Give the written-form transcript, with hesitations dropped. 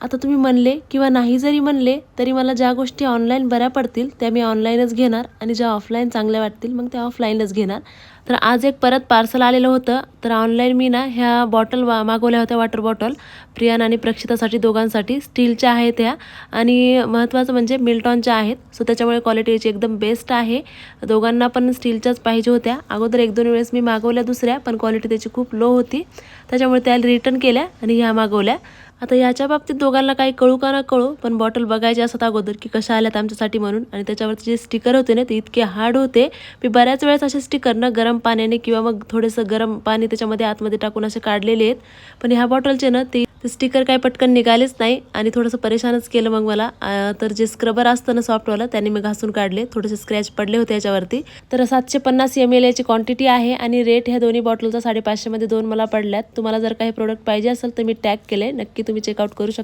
आता तुम्ही म्हणले किंवा नाही जरी म्हणले तरी मला ज्या गोष्टी ऑनलाईन बऱ्या पडतील त्या मी ऑनलाईनच घेणार आणि ज्या ऑफलाईन चांगल्या वाटतील मग त्या ऑफलाईनच घेणार. तर आज एक परत पार्सल आलेलं होतं. तर ऑनलाईन मी ना ह्या बॉटल मागवल्या होत्या, वॉटर बॉटल प्रियान आणि प्रक्षितासाठी दोघांसाठी. स्टीलच्या आहेत ह्या आणि महत्त्वाचं म्हणजे मिल्टॉनच्या आहेत. सो त्याच्यामुळे क्वालिटी याची एकदम बेस्ट आहे. दोघांना पण स्टीलच्याच पाहिजे होत्या. अगोदर 1-2 वेळेस मी मागवल्या दुसऱ्या, पण क्वालिटी त्याची खूप लो होती. त्याच्यामुळे त्या रिटर्न केल्या आणि ह्या मागवल्या. आता याच्या बाबतीत दोघांना काही कळू का ना कळू, पण बॉटल बघायची असत अगोदर की कशा आल्यात आमच्यासाठी म्हणून. आणि त्याच्यावरती जे स्टिकर होते ना ते इतके हार्ड होते. मी बऱ्याच वेळेस असे स्टिकर ना गरम पाण्याने किंवा मग थोडंसं गरम पाणी त्याच्यामध्ये आतमध्ये टाकून असे काढलेले आहेत. पण ह्या बॉटलचे ना ते स्टिकर काही पटकन निघालेच नाही आणि थोडंसं परेशानच केलं मग मला. तर जे स्क्रबर असतं ना सॉफ्टवालं त्याने मी घासून काढले. थोडेसे स्क्रॅच पडले होते याच्यावरती. तर 750 ml याची क्वांटिटी आहे आणि रेट ह्या दोन्ही बॉटलचा 550 मध्ये 2 मला पडल्यात. तुम्हाला जर काही प्रोडक्ट पाहिजे असेल तर मी टॅग केले, नक्की तुम्ही चेकआउट करू शकता.